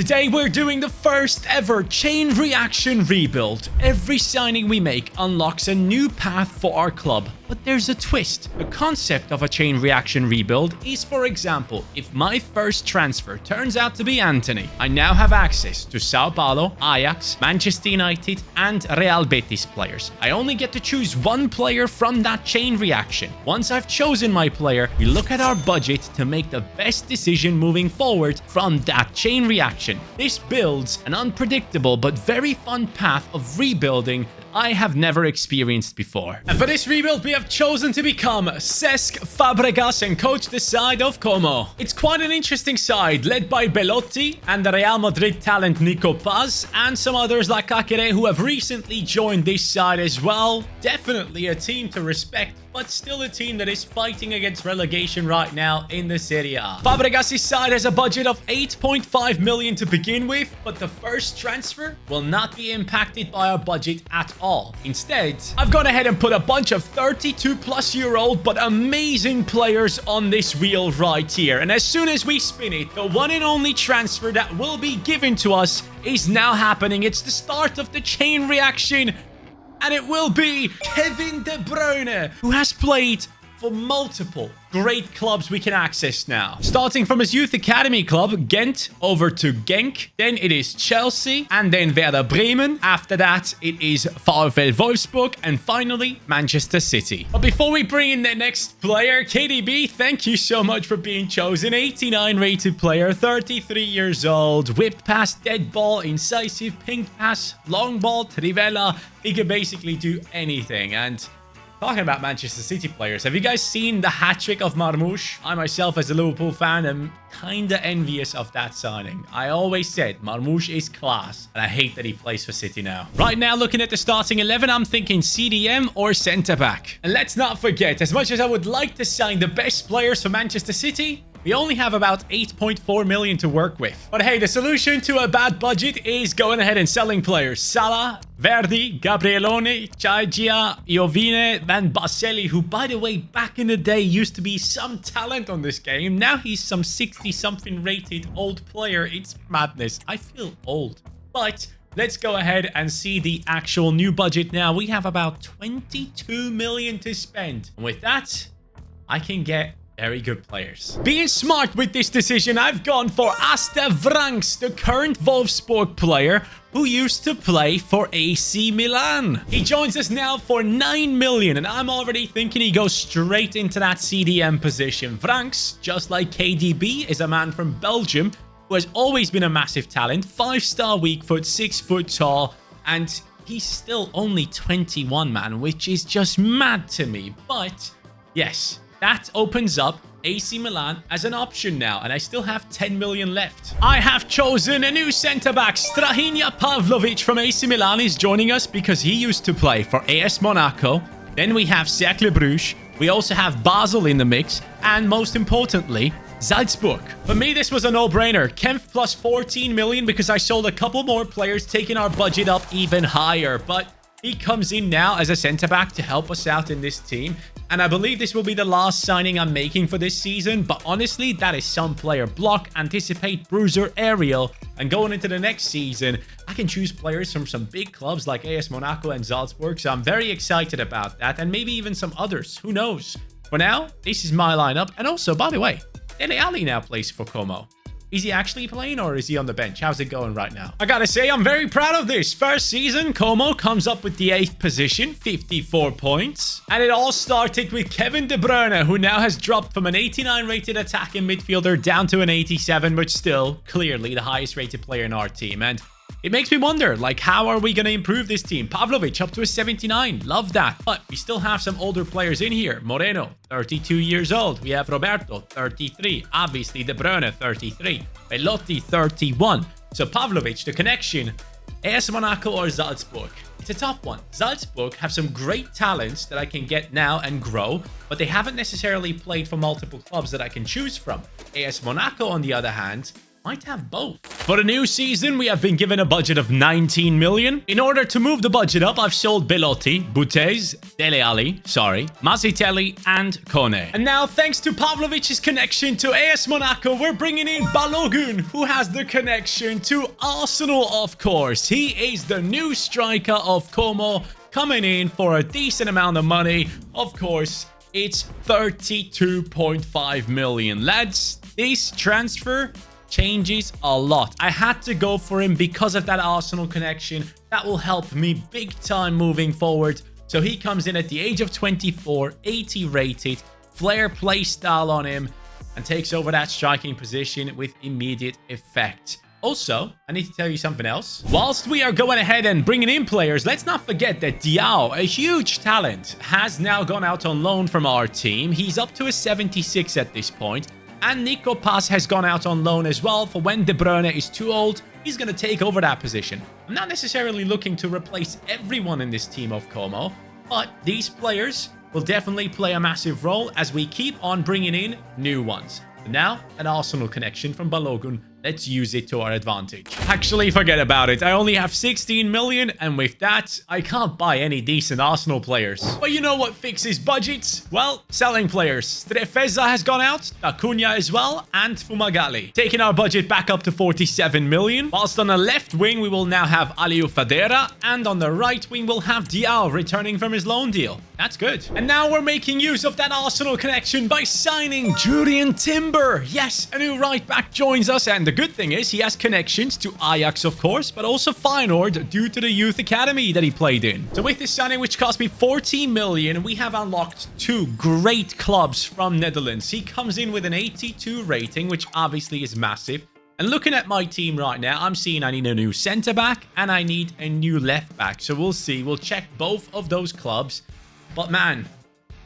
Today we're doing the first ever chain reaction rebuild. Every signing we make unlocks a new path for our club. But there's a twist. The concept of a chain reaction rebuild is, for example, if my first transfer turns out to be Anthony, I now have access to Sao Paulo, Ajax, Manchester United, and Real Betis players. I only get to choose one player from that chain reaction. Once I've chosen my player, we look at our budget to make the best decision moving forward from that chain reaction. This builds an unpredictable but very fun path of rebuilding I have never experienced before. And for this rebuild, we have chosen to become Cesc Fabregas and coach the side of Como. It's quite an interesting side, led by Belotti and the Real Madrid talent Nico Paz, and some others like Kakere who have recently joined this side as well. Definitely a team to respect, but still a team that is fighting against relegation right now in the Serie A. Fabregas' side has a budget of 8.5 million to begin with, but the first transfer will not be impacted by our budget at all. Instead, I've gone ahead and put a bunch of 32-plus-year-old but amazing players on this wheel right here. And as soon as we spin it, the one and only transfer that will be given to us is now happening. It's the start of the chain reaction. And it will be Kevin De Bruyne, who has played for multiple great clubs we can access now. Starting from his youth academy club, Ghent, over to Genk. Then it is Chelsea, and then Werder Bremen. After that, it is VfL Wolfsburg, and finally, Manchester City. But before we bring in the next player, KDB, thank you so much for being chosen. 89 rated player, 33 years old, whip pass, dead ball, incisive, ping pass, long ball, trivela. He can basically do anything. And talking about Manchester City players, have you guys seen the hat-trick of Marmoush? I myself, as a Liverpool fan, am kinda envious of that signing. I always said Marmoush is class, and I hate that he plays for City now. Right now, looking at the starting 11, I'm thinking CDM or centre-back. And let's not forget, as much as I would like to sign the best players for Manchester City, we only have about 8.4 million to work with. But hey, the solution to a bad budget is going ahead and selling players. Salah, Verdi, Gabrielone, Chaigia, Iovine, Van Baselli, who, by the way, back in the day used to be some talent on this game. Now he's some 60-something rated old player. It's madness. I feel old. But let's go ahead and see the actual new budget now. We have about 22 million to spend. And with that, I can get very good players. Being smart with this decision, I've gone for Asta Vranks, the current Wolfsburg player who used to play for AC Milan. He joins us now for 9 million, and I'm already thinking he goes straight into that CDM position. Vranks, just like KDB, is a man from Belgium who has always been a massive talent. 5-star weak foot, 6 foot tall, and he's still only 21, man, which is just mad to me. But yes, that opens up AC Milan as an option now, and I still have 10 million left. I have chosen a new centre-back. Strahinja Pavlovic from AC Milan is joining us because he used to play for AS Monaco. Then we have Cercle Bruges. We also have Basel in the mix, and most importantly, Salzburg. For me, this was a no-brainer. Kempf plus 14 million because I sold a couple more players, taking our budget up even higher. But he comes in now as a centre-back to help us out in this team. And I believe this will be the last signing I'm making for this season. But honestly, that is some player block, anticipate, bruiser, aerial. And going into the next season, I can choose players from some big clubs like AS Monaco and Salzburg. So I'm very excited about that. And maybe even some others. Who knows? For now, this is my lineup. And also, by the way, Dele Alli now plays for Como. Is he actually playing, or is he on the bench? How's it going right now? I gotta say, I'm very proud of this. First season, Como comes up with the 8th position, 54 points. And it all started with Kevin De Bruyne, who now has dropped from an 89 rated attacking midfielder down to an 87, but still clearly the highest rated player in our team. And it makes me wonder, like, how are we going to improve this team? Pavlovic up to a 79. Love that. But we still have some older players in here. Moreno, 32 years old. We have Roberto, 33. Obviously, De Bruyne, 33. Belotti, 31. So Pavlovic, the connection, AS Monaco or Salzburg? It's a tough one. Salzburg have some great talents that I can get now and grow, but they haven't necessarily played for multiple clubs that I can choose from. AS Monaco, on the other hand, might have both. For the new season, we have been given a budget of 19 million. In order to move the budget up, I've sold Belotti, Butez, Dele Alli, Mazitelli, and Kone. And now, thanks to Pavlovic's connection to AS Monaco, we're bringing in Balogun, who has the connection to Arsenal, of course. He is the new striker of Como, coming in for a decent amount of money. Of course, it's 32.5 million. Lads, this transfer changes a lot. I had to go for him because of that Arsenal connection. That will help me big time moving forward. So he comes in at the age of 24, 80 rated, flair play style on him, and takes over that striking position with immediate effect. Also, I need to tell you something else. Whilst we are going ahead and bringing in players, let's not forget that Diao, a huge talent, has now gone out on loan from our team. He's up to a 76 at this point. And Nico Paz has gone out on loan as well for when De Bruyne is too old. He's going to take over that position. I'm not necessarily looking to replace everyone in this team of Como, but these players will definitely play a massive role as we keep on bringing in new ones. But now, an Arsenal connection from Balogun. Let's use it to our advantage. Actually, forget about it. I only have 16 million, and with that, I can't buy any decent Arsenal players. But you know what fixes budgets? Well, selling players. Strefeza has gone out, Acuna as well, and Fumagalli, taking our budget back up to 47 million. Whilst on the left wing, we will now have Aliou Fadera, and on the right wing, we'll have Diao returning from his loan deal. That's good. And now we're making use of that Arsenal connection by signing Julian Timber. Yes, a new right back joins us, and the good thing is he has connections to Ajax, of course, but also Feyenoord due to the youth academy that he played in. So with this signing, which cost me 14 million, we have unlocked two great clubs from Netherlands. He comes in with an 82 rating, which obviously is massive. And looking at my team right now, I'm seeing I need a new centre back and I need a new left back. So we'll see. We'll check both of those clubs. But man,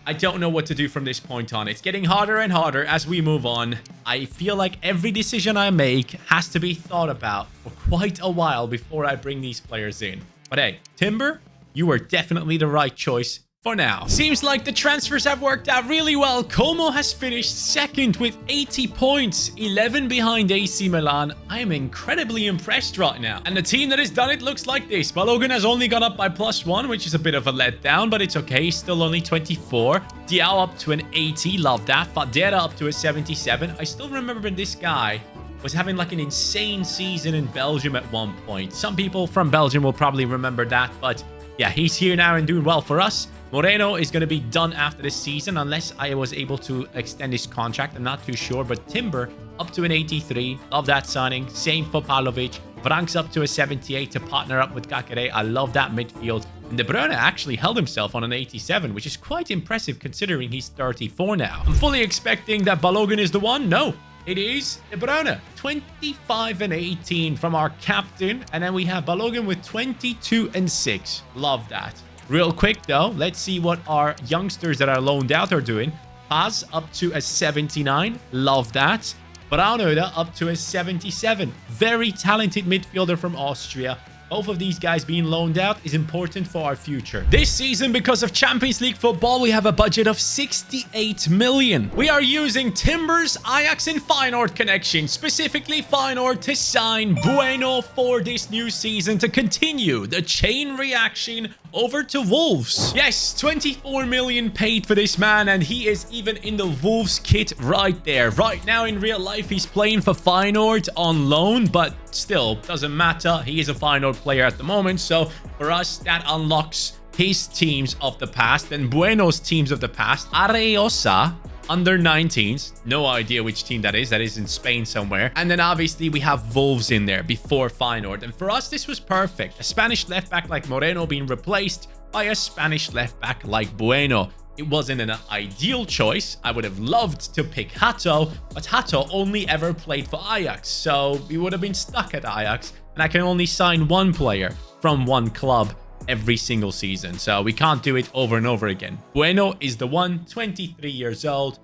I don't know what to do from this point on. It's getting harder and harder as we move on. I feel like every decision I make has to be thought about for quite a while before I bring these players in. But hey, Timber, you were definitely the right choice for now. Seems like the transfers have worked out really well. Como has finished second with 80 points, 11 behind AC Milan. I am incredibly impressed right now. And the team that has done it looks like this. Balogun has only gone up by +1, which is a bit of a letdown, but it's okay. He's still only 24. Diao up to an 80. Love that. Fadera up to a 77. I still remember this guy was having like an insane season in Belgium at one point. Some people from Belgium will probably remember that, but yeah, he's here now and doing well for us. Moreno is going to be done after this season unless I was able to extend his contract. I'm not too sure, but Timber up to an 83. Love that signing. Same for Pavlovic. Vrank's up to a 78 to partner up with Kakere. I love that midfield. And De Bruyne actually held himself on an 87, which is quite impressive considering he's 34 now. I'm fully expecting that Balogun is the one. No, it is De Bruyne. 25 and 18 from our captain. And then we have Balogun with 22 and 6. Love that. Real quick, though, let's see what our youngsters that are loaned out are doing. Paz up to a 79. Love that. Braunoda up to a 77. Very talented midfielder from Austria. Both of these guys being loaned out is important for our future. This season, because of Champions League football, we have a budget of 68 million. We are using Timber's Ajax and Feyenoord connection, specifically Feyenoord, to sign Bueno for this new season to continue the chain reaction over to Wolves. Yes, 24 million paid for this man, and he is even in the Wolves kit right there. Right now, in real life, he's playing for Feyenoord on loan, but still, doesn't matter. He is a Feyenoord player at the moment, so for us, that unlocks his teams of the past and Bueno's teams of the past. Areosa, under 19s. No idea which team that is. That is in Spain somewhere. And then obviously we have Wolves in there before Feyenoord. And for us, this was perfect. A Spanish left back like Moreno being replaced by a Spanish left back like Bueno. It wasn't an ideal choice. I would have loved to pick Hato, but Hato only ever played for Ajax. So we would have been stuck at Ajax. And I can only sign one player from one club every single season. So we can't do it over and over again. Bueno is the one, 23 years old.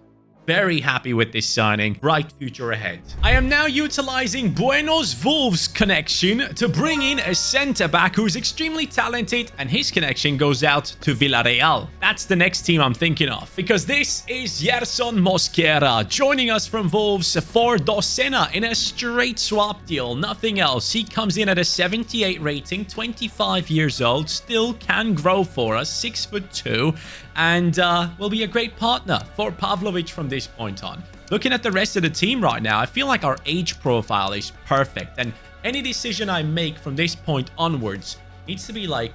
very happy with this signing. Bright future ahead. I am now utilizing Bueno's Wolves connection to bring in a centre-back who's extremely talented, and his connection goes out to Villareal. That's the next team I'm thinking of, because this is Yerson Mosquera joining us from Wolves for Docena in a straight swap deal. Nothing else. He comes in at a 78 rating, 25 years old, still can grow for us, 6'2", and will be a great partner for Pavlovic from this point on. Looking at the rest of the team right now, I feel like our age profile is perfect, and any decision I make from this point onwards needs to be like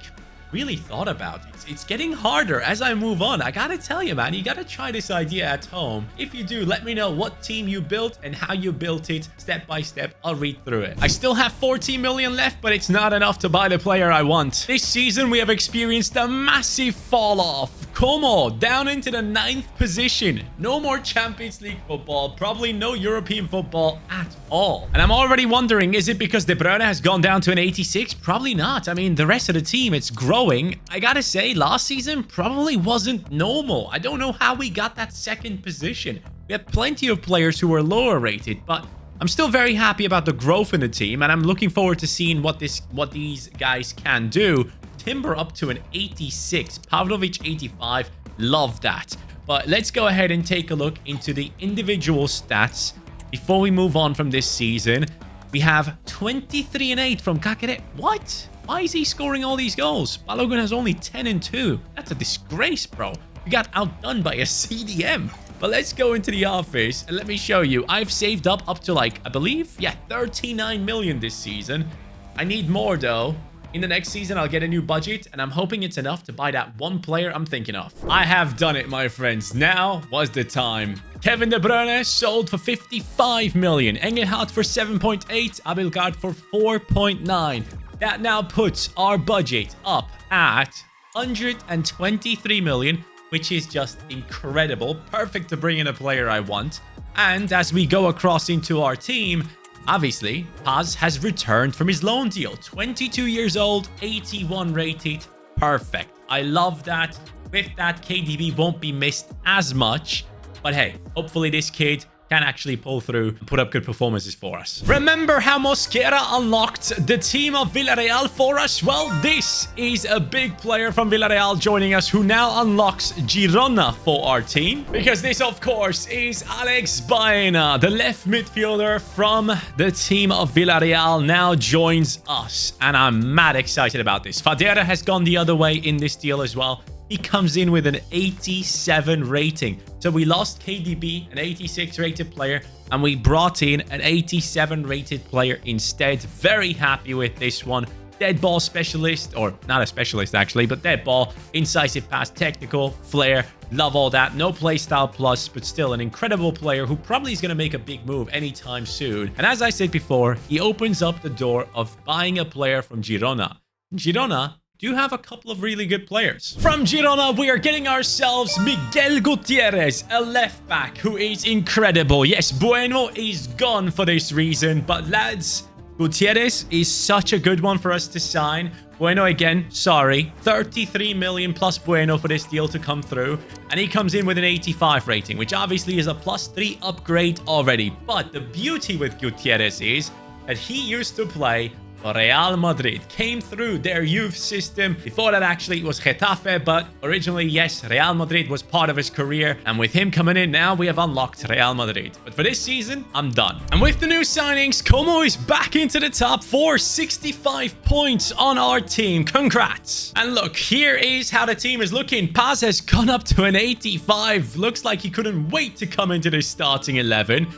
really thought about. It's getting harder as I move on. I gotta tell you, man, you gotta try this idea at home. If you do, let me know what team you built and how you built it step by step. I'll read through it. I still have 14 million left, but it's not enough to buy the player I want. This season, we have experienced a massive fall off. Como down into the 9th position. No more Champions League football. Probably no European football at all. And I'm already wondering, is it because De Bruyne has gone down to an 86? Probably not. I mean, the rest of the team, it's growing. I gotta say, last season probably wasn't normal. I don't know how we got that 2nd position. We had plenty of players who were lower rated, but I'm still very happy about the growth in the team, and I'm looking forward to seeing what these guys can do. Timber up to an 86, Pavlovic 85, love that. But let's go ahead and take a look into the individual stats before we move on from this season. We have 23 and 8 from Kakere. What? Why is he scoring all these goals? Balogun has only 10 and 2. That's a disgrace, bro. We got outdone by a CDM. But let's go into the office and let me show you. I've saved up to like, I believe, yeah, 39 million this season. I need more though. In the next season, I'll get a new budget, and I'm hoping it's enough to buy that one player I'm thinking of. I have done it, my friends. Now was the time. Kevin De Bruyne sold for 55 million. Engelhardt for 7.8. Abelgard for 4.9. That now puts our budget up at 123 million, which is just incredible. Perfect to bring in a player I want. And as we go across into our team, obviously, Paz has returned from his loan deal. 22 years old, 81 rated. Perfect. I love that. With that, KDB won't be missed as much. But hey, hopefully this kid can actually pull through and put up good performances for us. Remember how Mosquera unlocked the team of Villareal for us? Well, this is a big player from Villareal joining us who now unlocks Girona for our team. Because this, of course, is Alex Baena, the left midfielder from the team of Villareal, now joins us. And I'm mad excited about this. Fadera has gone the other way in this deal as well. He comes in with an 87 rating. So we lost KDB, an 86 rated player, and we brought in an 87 rated player instead. Very happy with this one. Dead ball specialist, or not a specialist actually, but dead ball, incisive pass, technical, flair, love all that. No playstyle plus, but still an incredible player who probably is going to make a big move anytime soon. And as I said before, he opens up the door of buying a player from Girona. Girona do have a couple of really good players. From Girona, we are getting ourselves Miguel Gutierrez, a left back who is incredible. Yes, Bueno is gone for this reason, but lads, Gutierrez is such a good one for us to sign. Bueno again, sorry, 33 million plus Bueno for this deal to come through, and he comes in with an 85 rating, which obviously is a +3 upgrade already. But the beauty with Gutierrez is that he used to play Real Madrid, came through their youth system. Before that, actually, it was Getafe, but originally, yes, Real Madrid was part of his career. And with him coming in now, we have unlocked Real Madrid. But for this season, I'm done. And with the new signings, Como is back into the top 4, 65 points on our team. Congrats. And look, here is how the team is looking. Paz has gone up to an 85. Looks like he couldn't wait to come into this starting 11.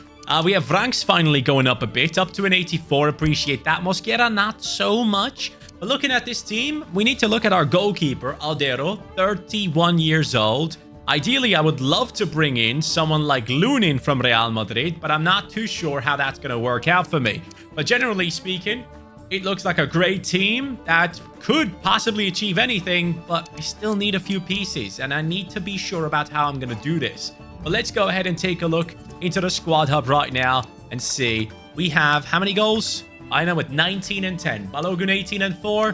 We have ranks finally going up a bit, up to an 84. Appreciate that. Mosquera, not so much. But looking at this team, we need to look at our goalkeeper, Aldero, 31 years old. Ideally, I would love to bring in someone like Lunin from Real Madrid, but I'm not too sure how that's going to work out for me. But generally speaking, it looks like a great team that could possibly achieve anything, but I still need a few pieces, and I need to be sure about how I'm going to do this. But let's go ahead and take a look into the squad hub right now and see. We have how many goals? I know with 19 and 10. Balogun 18 and 4.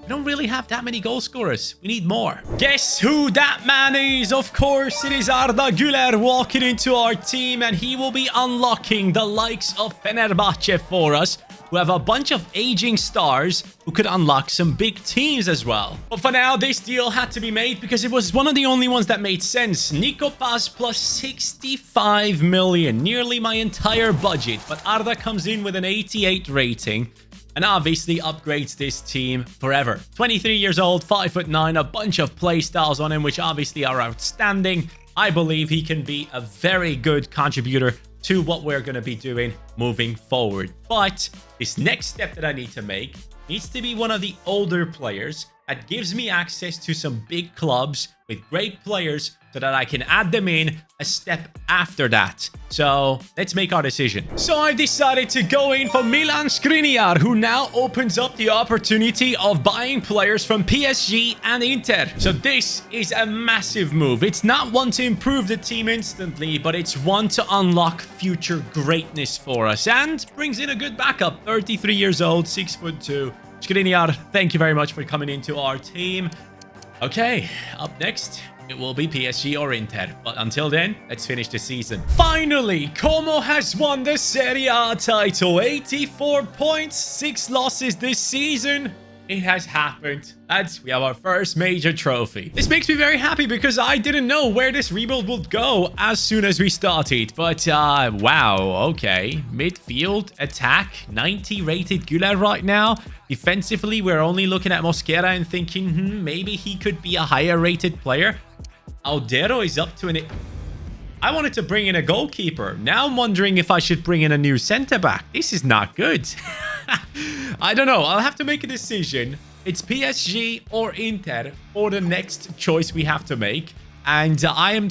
We don't really have that many goal scorers. We need more. Guess who that man is? Of course, it is Arda Guler walking into our team, and he will be unlocking the likes of Fenerbahce for us, who have a bunch of aging stars who could unlock some big teams as well. But for now, this deal had to be made because it was one of the only ones that made sense. Nico Paz plus 65 million, nearly my entire budget. But Arda comes in with an 88 rating and obviously upgrades this team forever. 23 years old, 5'9", a bunch of play styles on him, which obviously are outstanding. I believe he can be a very good contributor to what we're going to be doing moving forward. But this next step that I need to make needs to be one of the older players that gives me access to some big clubs with great players so that I can add them in a step after that. So let's make our decision. So I decided to go in for Milan Skriniar, who now opens up the opportunity of buying players from PSG and Inter. So this is a massive move. It's not one to improve the team instantly, but it's one to unlock future greatness for us, and brings in a good backup. 33 years old, 6'2". Skriniar, thank you very much for coming into our team. Okay, up next, it will be PSG or Inter. But until then, let's finish the season. Finally, Como has won the Serie A title. 84 points, 6 losses this season. It has happened. We have our first major trophy. This makes me very happy because I didn't know where this rebuild would go as soon as we started. But wow, okay. Midfield, attack, 90 rated Guler right now. Defensively, we're only looking at Mosquera and thinking, maybe he could be a higher rated player. Aldero is up to an... I wanted to bring in a goalkeeper. Now I'm wondering if I should bring in a new centre-back. This is not good. I don't know. I'll have to make a decision. It's PSG or Inter for the next choice we have to make. And I'm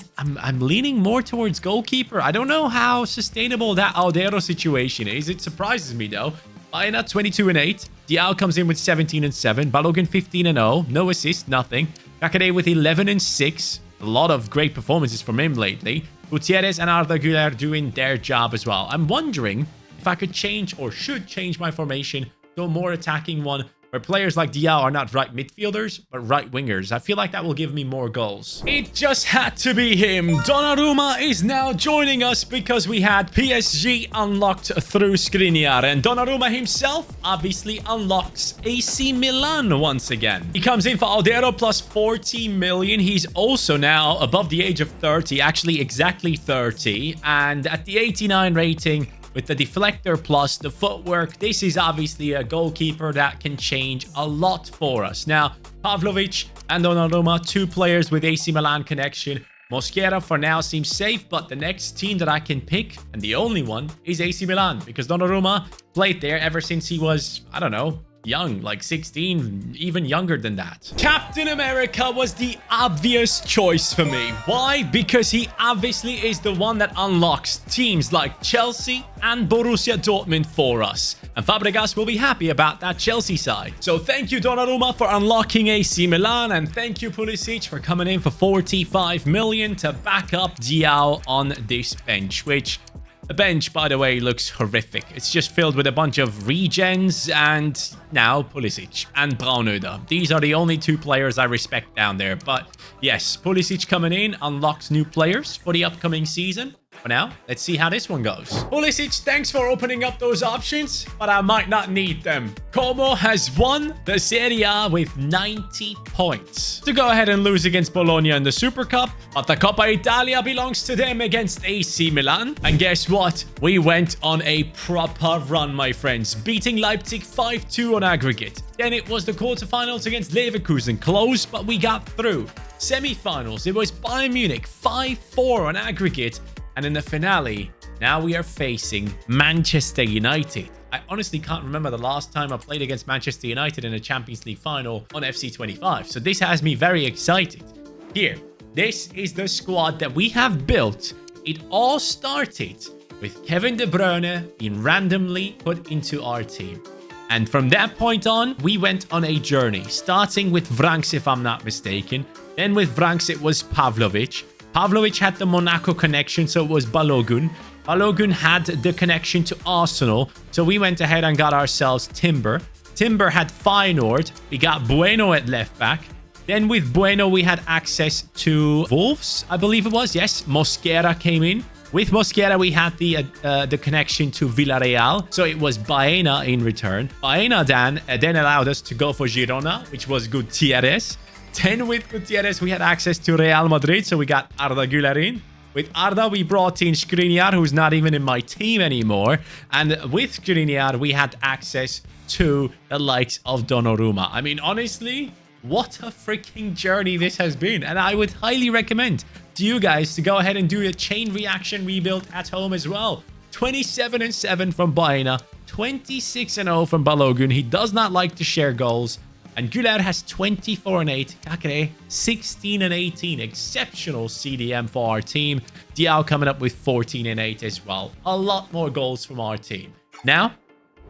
leaning more towards goalkeeper. I don't know how sustainable that Aldero situation is. It surprises me, though. Baena 22-8. Diao comes in with 17-7. Balogun 15-0. No assist, nothing. Kakade with 11-6. A lot of great performances from him lately. Gutierrez and Arda Guler doing their job as well. I'm wondering if I could change or should change my formation to a more attacking one where players like Diao are not right midfielders, but right wingers. I feel like that will give me more goals. It just had to be him. Donnarumma is now joining us because we had PSG unlocked through Skriniar, and Donnarumma himself obviously unlocks AC Milan once again. He comes in for Aldero plus 40 million. He's also now above the age of 30, actually exactly 30, and at the 89 rating, with the deflector plus the footwork, this is obviously a goalkeeper that can change a lot for us. Now, Pavlovic and Donnarumma, 2 players with AC Milan connection. Mosquera for now seems safe, but the next team that I can pick, and the only one, is AC Milan, because Donnarumma played there ever since he was, I don't know, young, like 16, even younger than that. Captain America was the obvious choice for me. Why? Because he obviously is the one that unlocks teams like Chelsea and Borussia Dortmund for us. And Fabregas will be happy about that Chelsea side. So thank you, Donnarumma, for unlocking AC Milan, and thank you, Pulisic, for coming in for 45 million to back up Diao on this bench, which... the bench, by the way, looks horrific. It's just filled with a bunch of regens and now Pulisic and Braunöder. These are the only 2 players I respect down there. But yes, Pulisic coming in unlocks new players for the upcoming season. For now, let's see how this one goes. Pulisic, thanks for opening up those options, but I might not need them. Como has won the Serie A with 90 points to go ahead and lose against Bologna in the Super Cup, but the Coppa Italia belongs to them against AC Milan. And guess what? We went on a proper run, my friends, beating Leipzig 5-2 on aggregate. Then it was the quarterfinals against Leverkusen, close, but we got through. Semi-finals, it was Bayern Munich 5-4 on aggregate. And in the finale, now we are facing Manchester United. I honestly can't remember the last time I played against Manchester United in a Champions League final on FC25. So this has me very excited. Here, this is the squad that we have built. It all started with Kevin De Bruyne being randomly put into our team. And from that point on, we went on a journey, starting with Vranks, if I'm not mistaken. Then with Vranks, it was Pavlovic. Pavlovic had the Monaco connection, so it was Balogun. Balogun had the connection to Arsenal, so we went ahead and got ourselves Timber. Timber had Feyenoord. We got Bueno at left back. Then with Bueno, we had access to Wolves, I believe it was. Yes, Mosquera came in. With Mosquera, we had the connection to Villareal. So it was Baena in return. Baena then allowed us to go for Girona, which was Gutierrez. Then with Gutierrez, we had access to Real Madrid. So we got Arda Guler in. With Arda, we brought in Skriniar, who's not even in my team anymore. And with Skriniar, we had access to the likes of Donnarumma. I mean, honestly, what a freaking journey this has been. And I would highly recommend to you guys to go ahead and do a chain reaction rebuild at home as well. 27-7 from Baena, 26-0 from Balogun. He does not like to share goals. And Guler has 24-8. Kakere, 16-18. Exceptional CDM for our team. Diao coming up with 14-8 as well. A lot more goals from our team. Now,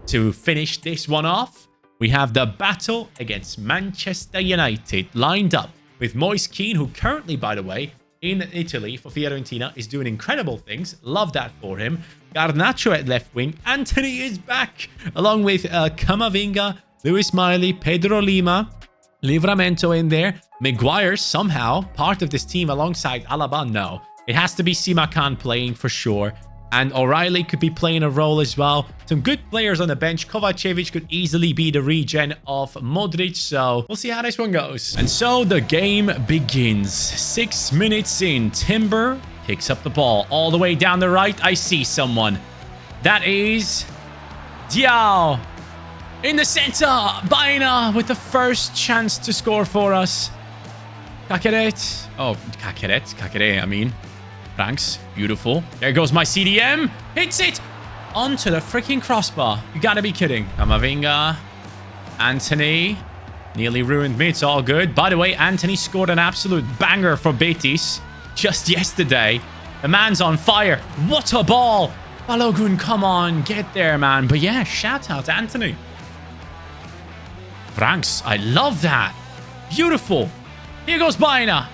to finish this one off, we have the battle against Manchester United lined up with Moise Kean, who currently, by the way, in Italy for Fiorentina is doing incredible things. Love that for him. Garnacho at left wing. Anthony is back, along with Camavinga, Luis Miley, Pedro Lima, Livramento in there. Maguire somehow part of this team alongside Alaba. No, it has to be Simakan playing for sure. And O'Reilly could be playing a role as well. Some good players on the bench. Kovacevic could easily be the regen of Modric. So we'll see how this one goes. And so the game begins. 6 minutes in. Timber picks up the ball all the way down the right. I see someone. That is Diao. In the center, Baena with the first chance to score for us. Kakeret. Oh, Kakere, I mean. Thanks. Beautiful. There goes my CDM. Hits it. Onto the freaking crossbar. You gotta be kidding. Camavinga. Anthony. Nearly ruined me. It's all good. By the way, Anthony scored an absolute banger for Betis just yesterday. The man's on fire. What a ball. Balogun, come on. Get there, man. But yeah, shout out to Anthony. Franks. I love that. Beautiful. Here goes Baena.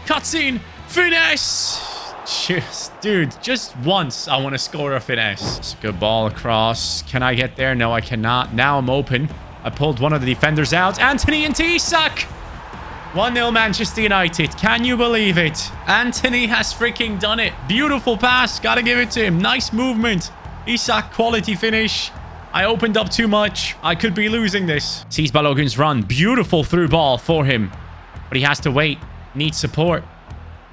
Cutscene. Finesse! Just once I want to score a finesse. It's a good ball across. Can I get there? No, I cannot. Now I'm open. I pulled one of the defenders out. Anthony into Isak! 1-0 Manchester United. Can you believe it? Anthony has freaking done it. Beautiful pass. Gotta give it to him. Nice movement. Isak, quality finish. I opened up too much. I could be losing this. Sees Balogun's run. Beautiful through ball for him. But he has to wait. Needs support.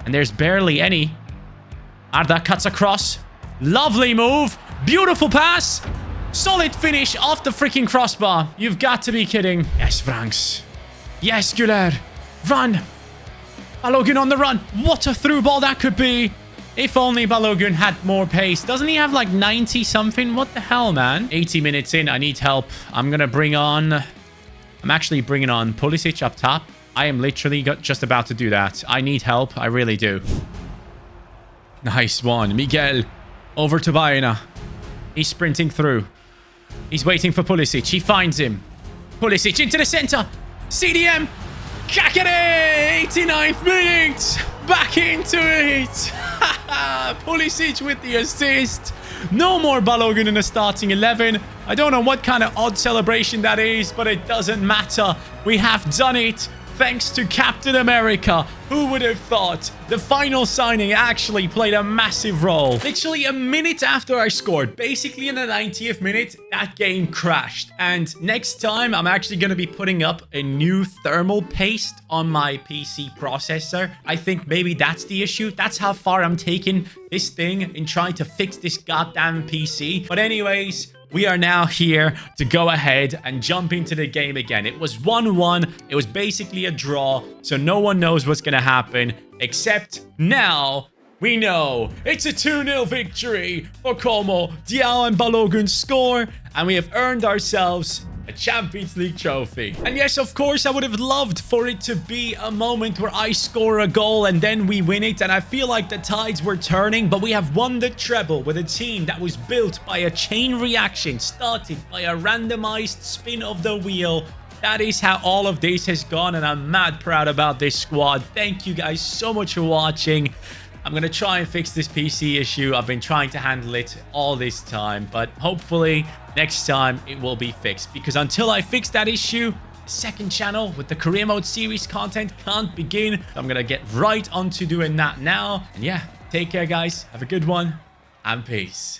And there's barely any. Arda cuts across. Lovely move. Beautiful pass. Solid finish off the freaking crossbar. You've got to be kidding. Yes, Franks. Yes, Guler. Run. Balogun on the run. What a through ball that could be. If only Balogun had more pace. Doesn't he have like 90 something? What the hell, man? 80 minutes in. I need help. I'm actually bringing on Pulisic up top. I am literally just about to do that. I need help. I really do. Nice one. Miguel over to Baena. He's sprinting through. He's waiting for Pulisic. He finds him. Pulisic into the center. CDM. Kakere. 89th minute. Back into it. Pulisic with the assist. No more Balogun in the starting 11. I don't know what kind of odd celebration that is, but it doesn't matter. We have done it. Thanks to Captain America. Who would have thought? The final signing actually played a massive role. Literally a minute after I scored, basically in the 90th minute, that game crashed. And next time, I'm actually going to be putting up a new thermal paste on my PC processor. I think maybe that's the issue. That's how far I'm taking this thing in trying to fix this goddamn PC. But anyways, we are now here to go ahead and jump into the game again. It was 1-1. It was basically a draw, so no one knows what's going to happen, except now we know it's a 2-0 victory for Como. Diao and Balogun score, and we have earned ourselves a Champions League trophy. And yes, of course, I would have loved for it to be a moment where I score a goal and then we win it. And I feel like the tides were turning, but we have won the treble with a team that was built by a chain reaction, started by a randomized spin of the wheel. That is how all of this has gone, and I'm mad proud about this squad. Thank you guys so much for watching. I'm going to try and fix this PC issue. I've been trying to handle it all this time, but hopefully next time it will be fixed, because until I fix that issue, the second channel with the career mode series content can't begin. I'm going to get right onto doing that now. And yeah, take care, guys. Have a good one, and peace.